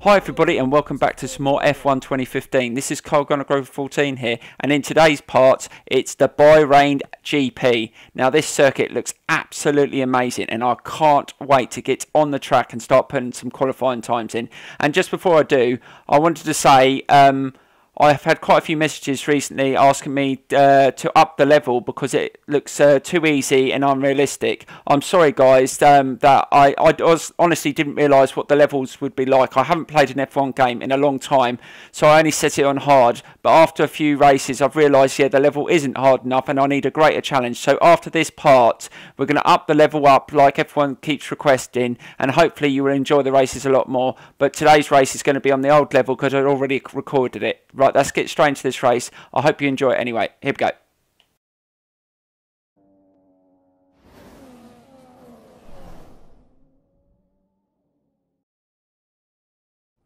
Hi everybody and welcome back to some more F1 2015. This is Carl Gunner Grove 14 here, and in today's part it's the Bahrain GP. Now this circuit looks absolutely amazing and I can't wait to get on the track and start putting some qualifying times in. And just before I do, I wanted to say I've had quite a few messages recently asking me to up the level because it looks too easy and unrealistic. I'm sorry guys that I honestly didn't realise what the levels would be like. I haven't played an F1 game in a long time, so I only set it on hard. But after a few races I've realised, yeah, the level isn't hard enough and I need a greater challenge. So after this part we're going to up the level up like F1 keeps requesting, and hopefully you will enjoy the races a lot more. But today's race is going to be on the old level because I'd already recorded it. Right, let's get straight into this race. I hope you enjoy it anyway. Here we go.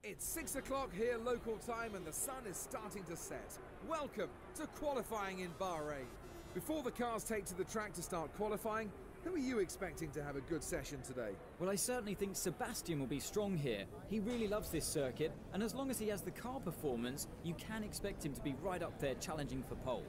It's 6 o'clock here local time and the sun is starting to set. Welcome to qualifying in Bahrain. Before the cars take to the track to start qualifying, who are you expecting to have a good session today? Well, I certainly think Sebastian will be strong here. He really loves this circuit, and as long as he has the car performance, you can expect him to be right up there challenging for pole.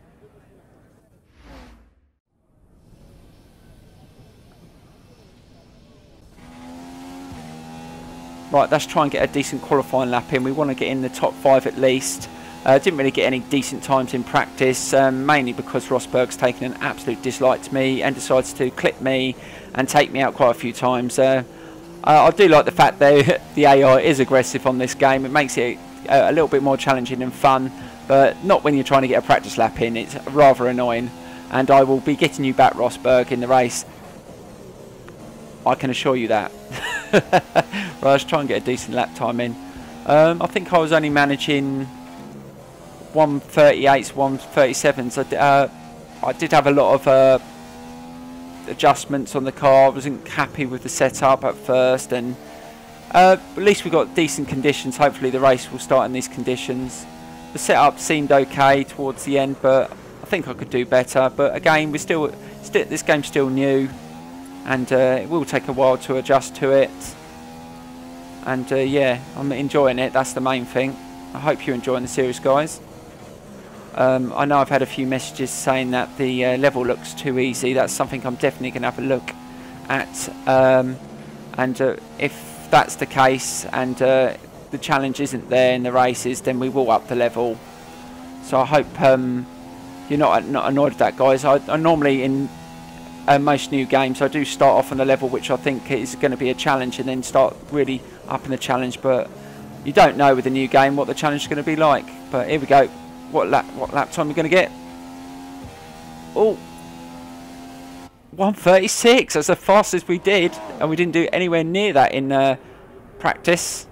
Right, let's try and get a decent qualifying lap in. We want to get in the top 5 at least. Didn't really get any decent times in practice, mainly because Rosberg's taken an absolute dislike to me and decides to clip me and take me out quite a few times. I do like the fact that the AI is aggressive on this game. It makes it a little bit more challenging and fun, but not when you're trying to get a practice lap in. It's rather annoying, and I will be getting you back, Rosberg, in the race. I can assure you that. Right, let's try and get a decent lap time in. I think I was only managing 138s, 137s. I did have a lot of adjustments on the car. I wasn't happy with the setup at first, and at least we got decent conditions. Hopefully the race will start in these conditions. The setup seemed okay towards the end, but I think I could do better. But again, this game's still new, and it will take a while to adjust to it. And yeah, I'm enjoying it. That's the main thing. I hope you're enjoying the series, guys. I know I've had a few messages saying that the level looks too easy. That's something I'm definitely going to have a look at. And if that's the case and the challenge isn't there in the races, then we will up the level. So I hope you're not annoyed at that, guys. I normally, in most new games, I do start off on a level which I think is going to be a challenge and then start really upping the challenge. But you don't know with a new game what the challenge is going to be like. But here we go. What lap time are we going to get? Oh, 136. That's the fastest we did, and we didn't do anywhere near that in practice.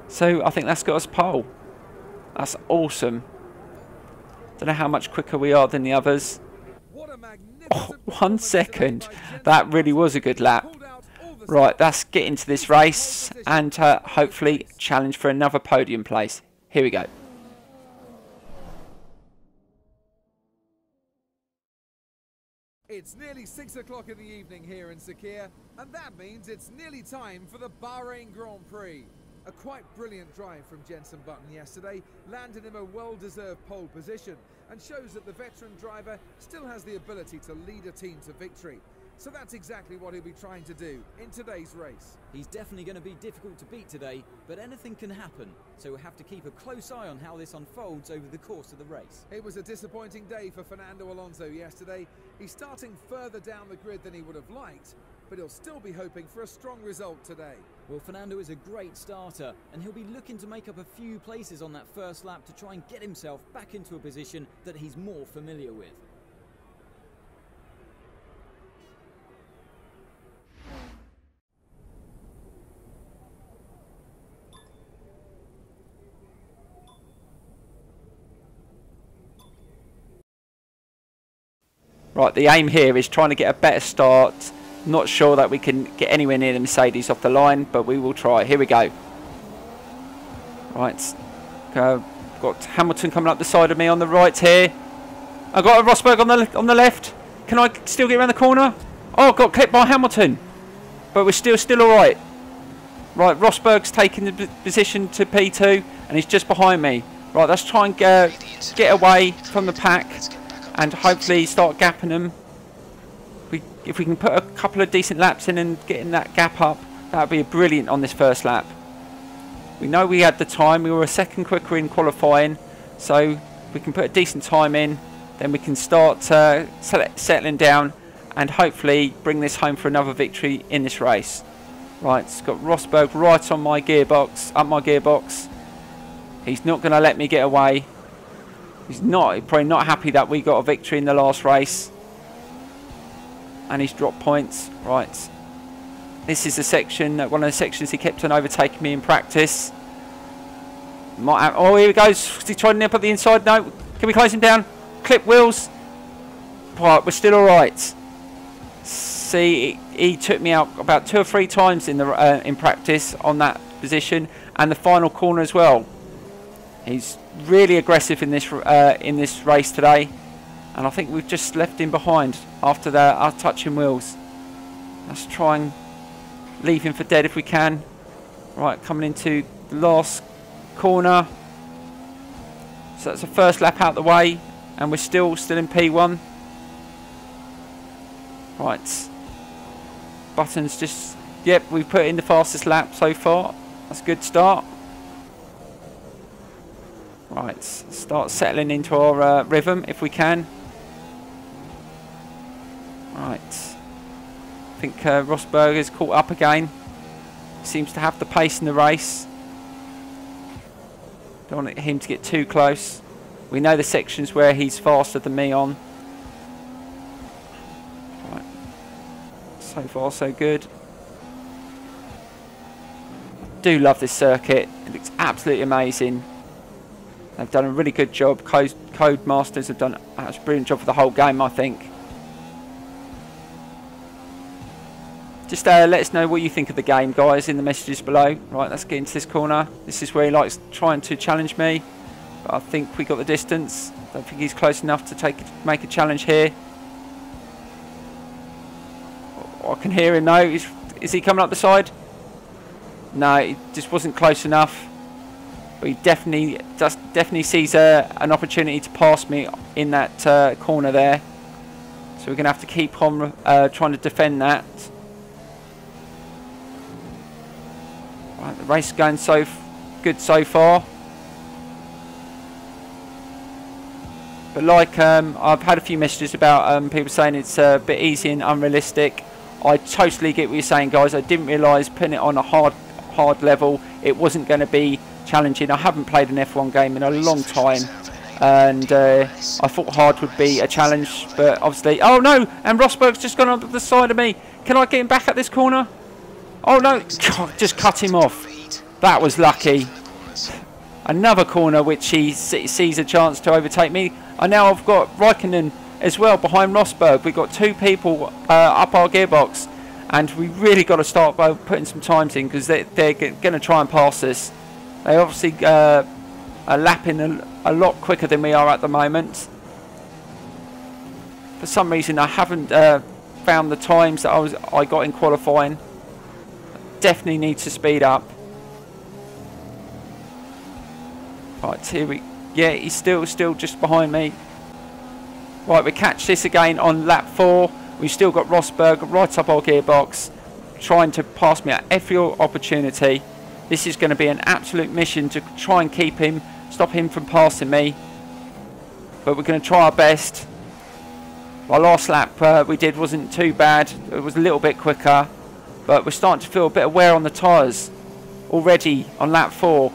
So I think that's got us pole. That's awesome. Don't know how much quicker we are than the others. Oh, 1 second. That really was a good lap. Right, let's get into this race and hopefully challenge for another podium place. Here we go. It's nearly 6 o'clock in the evening here in Sakhir, and that means it's nearly time for the Bahrain Grand Prix. A quite brilliant drive from Jenson Button yesterday landed him a well-deserved pole position and shows that the veteran driver still has the ability to lead a team to victory. So that's exactly what he'll be trying to do in today's race. He's definitely going to be difficult to beat today, but anything can happen, so we'll have to keep a close eye on how this unfolds over the course of the race. It was a disappointing day for Fernando Alonso yesterday. He's starting further down the grid than he would have liked, but he'll still be hoping for a strong result today. Well, Fernando is a great starter, and he'll be looking to make up a few places on that first lap to try and get himself back into a position that he's more familiar with. Right, the aim here is trying to get a better start. Not sure that we can get anywhere near the Mercedes off the line, but we will try. Here we go. Right, got Hamilton coming up the side of me on the right here. I've got a Rosberg on the left. Can I still get around the corner? Oh, got clipped by Hamilton, but we're still all right. Right, Rosberg's taking the position to P2 and he's just behind me. Right, let's try and get away from the pack and hopefully start gapping them. If we can put a couple of decent laps in and getting that gap up, that would be brilliant on this first lap. We know we had the time, we were a second quicker in qualifying, so we can put a decent time in, then we can start settling down and hopefully bring this home for another victory in this race. Right, it's got Rosberg right on my gearbox, He's not going to let me get away. He's probably not happy that we got a victory in the last race. And he's dropped points. Right. This is the section, one of the sections he kept on overtaking me in practice. Oh, here he goes. Is he trying to nip at the inside? No. Can we close him down? Clip wheels. Right, we're still alright. See, he took me out about 2 or 3 times in practice on that position, and the final corner as well. He's really aggressive in this race today, and I think we've just left him behind after our touching wheels. Let's try and leave him for dead if we can. Right, coming into the last corner. So that's the first lap out the way, and we're still in P1. Right. Buttons just... Yep, we've put in the fastest lap so far. That's a good start. Right, start settling into our rhythm if we can. Right. I think Rosberg is caught up again. Seems to have the pace in the race. Don't want him to get too close. We know the sections where he's faster than me on. Right. So far so good. Do love this circuit. It looks absolutely amazing. They've done a really good job. Codemasters have done a brilliant job for the whole game, I think. Just let us know what you think of the game, guys, in the messages below. Right, let's get into this corner. This is where he likes trying to challenge me, but I think we got the distance. Don't think he's close enough to make a challenge here. I can hear him now. Is he coming up the side? No, he just wasn't close enough. But he definitely sees an opportunity to pass me in that corner there. So we're going to have to keep on trying to defend that. Right, the race is going so good so far. But like I've had a few messages about people saying it's a bit easy and unrealistic. I totally get what you're saying, guys. I didn't realise putting it on a hard level, it wasn't going to be challenging. I haven't played an F1 game in a long time, and I thought hard would be a challenge, but obviously... Oh no! And Rosberg's just gone on the side of me. Can I get him back at this corner? Oh no! God, just cut him off. That was lucky. Another corner which he sees a chance to overtake me. And now I've got Raikkonen as well behind Rosberg. We've got 2 people up our gearbox, and we really got to start by putting some times in, because they're going to try and pass us. They obviously are lapping a lot quicker than we are at the moment. For some reason I haven't found the times that I got in qualifying. Definitely need to speed up. Right, here we... Yeah, he's still just behind me. Right, we catch this again on lap 4. We've still got Rosberg right up our gearbox, trying to pass me at every opportunity. This is going to be an absolute mission to try and keep him, stop him from passing me. But we're going to try our best. Our last lap we did wasn't too bad. It was a little bit quicker. But we're starting to feel a bit of wear on the tyres already on lap 4.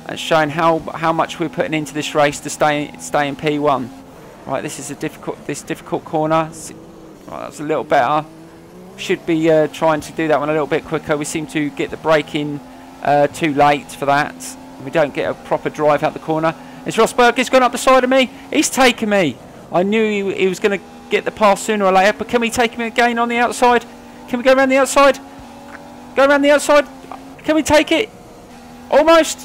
That's showing how much we're putting into this race to stay in P1. Right, this is a difficult corner. Right, that's a little better. Should be trying to do that one a little bit quicker. We seem to get the brake in too late for that. We don't get a proper drive out the corner. It's Rosberg. He's gone up the side of me. He's taken me. I knew he was going to get the pass sooner or later, but can we take him again on the outside? Can we go around the outside? Go around the outside. Can we take it? Almost.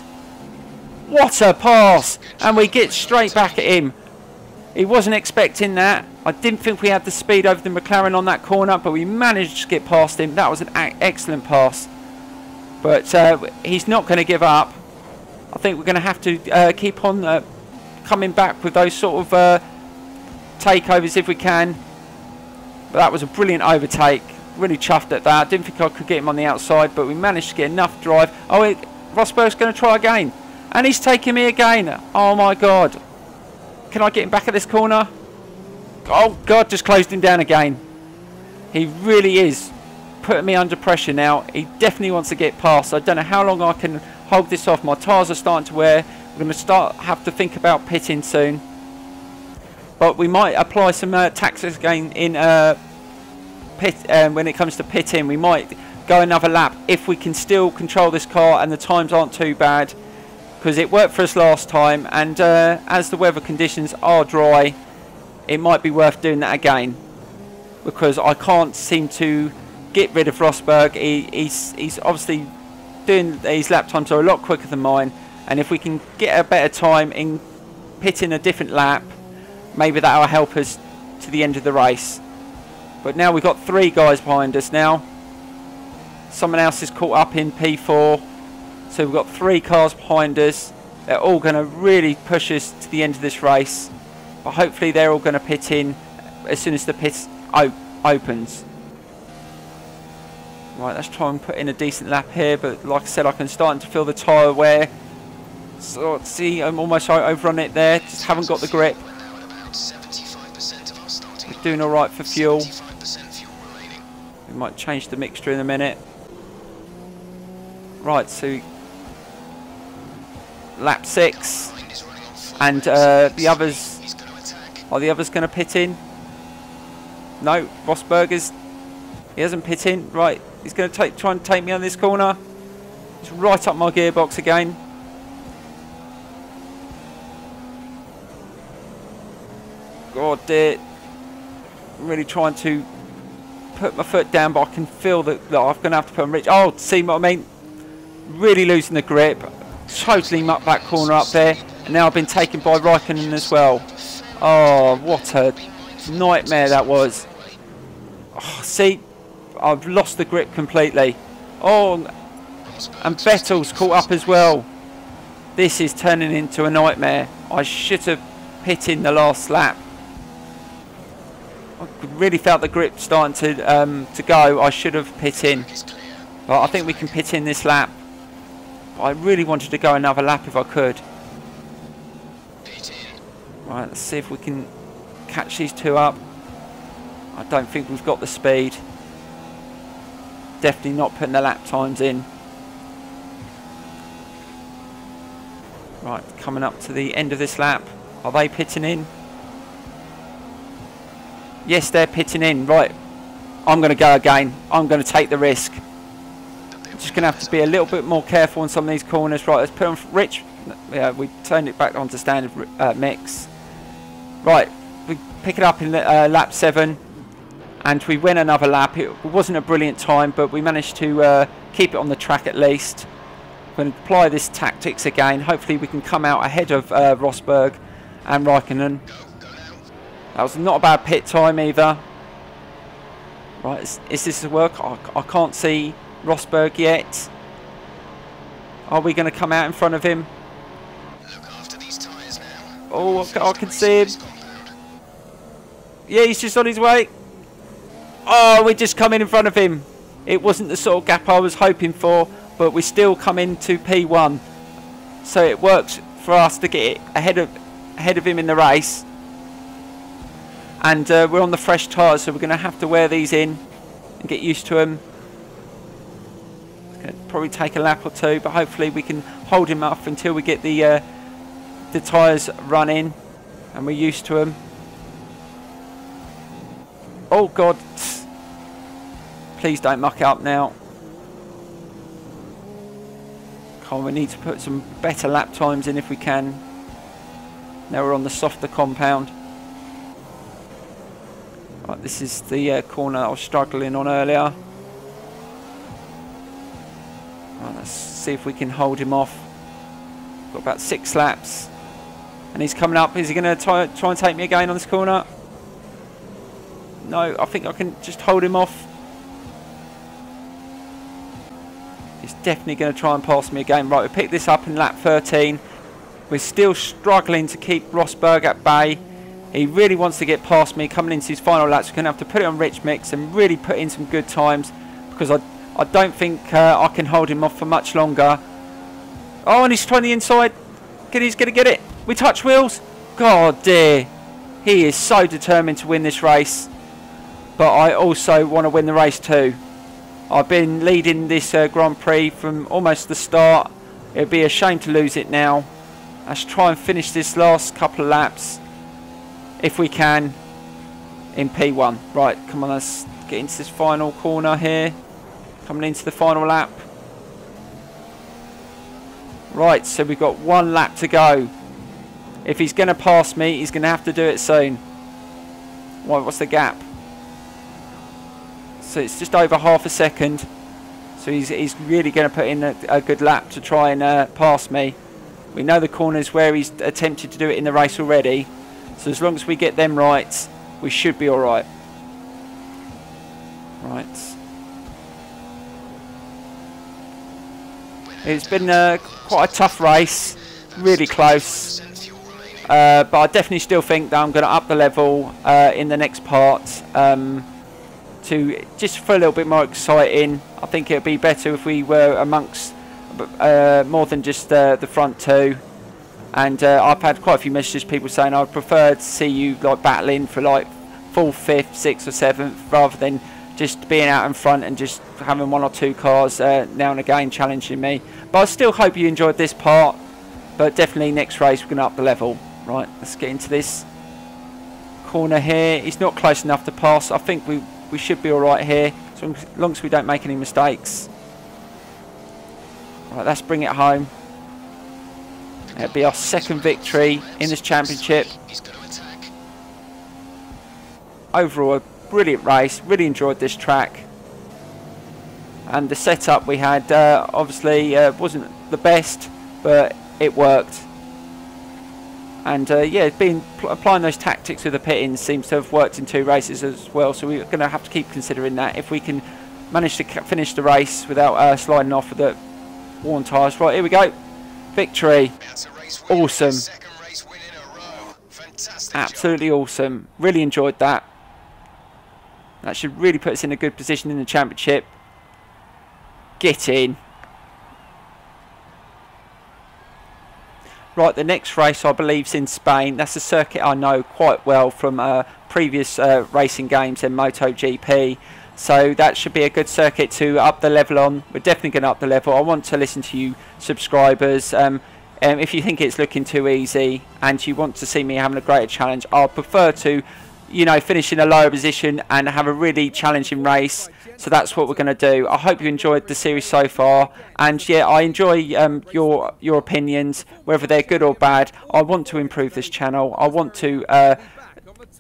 What a pass. And we get straight back at him. He wasn't expecting that. I didn't think we had the speed over the McLaren on that corner, but we managed to get past him. That was an excellent pass. But he's not going to give up. I think we're going to have to keep on coming back with those sort of takeovers if we can. But that was a brilliant overtake. Really chuffed at that. Didn't think I could get him on the outside, but we managed to get enough drive. Oh, Rosberg's going to try again. And he's taking me again. Oh my God. Can I get him back at this corner? Oh God, just closed him down again. He really is putting me under pressure now. He definitely wants to get past. I don't know how long I can hold this off. My tyres are starting to wear. We're going to have to think about pitting soon. But we might apply some tactics again in pit when it comes to pitting. We might go another lap if we can still control this car and the times aren't too bad, because it worked for us last time, and as the weather conditions are dry, it might be worth doing that again, because I can't seem to get rid of Rosberg. He's obviously doing, his lap times are a lot quicker than mine, and if we can get a better time in pitting a different lap, maybe that will help us to the end of the race. But now we've got 3 guys behind us now. Someone else is caught up in P4. So we've got 3 cars behind us. They're all going to really push us to the end of this race. But hopefully they're all going to pit in as soon as the pit opens. Right, let's try and put in a decent lap here. But like I said, I'm starting to feel the tyre wear. So see, I'm almost overrun it there. Just haven't got the grip. We're doing alright for fuel. We might change the mixture in a minute. Right, so lap 6, and the others, are the others going to pit in? No, Rosberg he hasn't pit in. Right, he's going to try and take me on this corner. It's right up my gearbox again. God dear, I'm really trying to put my foot down, but I can feel that I'm going to have to put on rich. Oh, see what I mean? Really losing the grip. Totally mucked that corner up there, and now I've been taken by Raikkonen as well. Oh, what a nightmare that was. Oh, see, I've lost the grip completely. Oh, and Vettel's caught up as well. This is turning into a nightmare. I should have pit in the last lap. I really felt the grip starting to go. I should have pit in, but I think we can pit in this lap. I really wanted to go another lap if I could. Right, let's see if we can catch these 2 up. I don't think we've got the speed. Definitely not putting the lap times in. Right, coming up to the end of this lap. Are they pitting in? Yes, they're pitting in. Right, I'm going to go again. I'm going to take the risk. Just going to have to be a little bit more careful on some of these corners. Right, let's put on Rich. Yeah, we turned it back onto standard mix. Right, we pick it up in lap 7, and we win another lap. It wasn't a brilliant time, but we managed to keep it on the track at least. We're going to apply this tactics again. Hopefully we can come out ahead of Rosberg and Raikkonen. That was not a bad pit time either. Right, is this a work? I can't see Rosberg yet. Are we going to come out in front of him? Look after these tyres now. Oh, I can see him. Yeah, he's just on his way. Oh, we're just coming in front of him. It wasn't the sort of gap I was hoping for, but we still come into P1. So it works for us to get ahead of him in the race. And we're on the fresh tyres, so we're going to have to wear these in and get used to them. It's going to probably take a lap or 2, but hopefully we can hold him up until we get the tyres running and we're used to them. Oh God, please don't muck up now. Oh, we need to put some better lap times in if we can. Now we're on the softer compound. Right, this is the corner I was struggling on earlier. Right, let's see if we can hold him off. Got about 6 laps. And he's coming up. Is he going to try and take me again on this corner? No, I think I can just hold him off. He's definitely going to try and pass me again. Right, we picked this up in lap 13. We're still struggling to keep Rosberg at bay. He really wants to get past me coming into his final laps. We're going to have to put it on rich mix and really put in some good times, because I don't think I can hold him off for much longer. Oh, and he's trying the inside. He's going to get it. We touch wheels. God dear. He is so determined to win this race. But I also want to win the race too. I've been leading this Grand Prix from almost the start. It would be a shame to lose it now. Let's try and finish this last couple of laps, if we can, in P1. Right, come on, let's get into this final corner here. Coming into the final lap. Right, so we've got 1 lap to go. If he's going to pass me, he's going to have to do it soon. Right, what's the gap? So it's just over half a second. So he's really going to put in a good lap to try and pass me. We know the corners where he's attempted to do it in the race already. So as long as we get them right, we should be alright. Right. It's been quite a tough race. Really close. But I definitely still think that I'm going to up the level in the next part. To just for a little bit more exciting. I think it would be better if we were amongst more than just the front two. And I've had quite a few messages, people saying I'd prefer to see you like battling for like 4th, 5th, 6th or 7th, rather than just being out in front and just having 1 or 2 cars now and again challenging me. But I still hope you enjoyed this part. But definitely next race we're going to up the level. Right, let's get into this corner here. He's not close enough to pass. I think we should be alright here, as long as we don't make any mistakes. Right, let's bring it home. It'll be our 2nd victory in this championship. Overall, a brilliant race. Really enjoyed this track. And the setup we had obviously wasn't the best, but it worked. And yeah, applying those tactics with the pit-ins seems to have worked in 2 races as well. So we're going to have to keep considering that if we can manage to finish the race without sliding off with the worn tyres. Right, here we go. Victory. Awesome. Absolutely awesome. Really enjoyed that. That should really put us in a good position in the championship. Get in. Right, the next race I believe is in Spain. That's a circuit I know quite well from previous racing games in MotoGP. So that should be a good circuit to up the level on. We're definitely going to up the level. I want to listen to you subscribers. If you think it's looking too easy and you want to see me having a greater challenge, I'll prefer to, you know, finish in a lower position and have a really challenging race. So that's what we're going to do. I hope you enjoyed the series so far, and yeah, I enjoy your opinions, whether they're good or bad. I want to improve this channel. I want to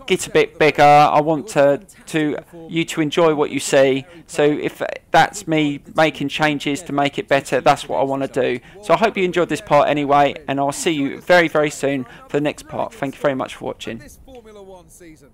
get a bit bigger. I want you to enjoy what you see. So if that's me making changes to make it better, that's what I want to do. So I hope you enjoyed this part anyway, and I'll see you very, very soon for the next part. Thank you very much for watching. This Formula 1 season.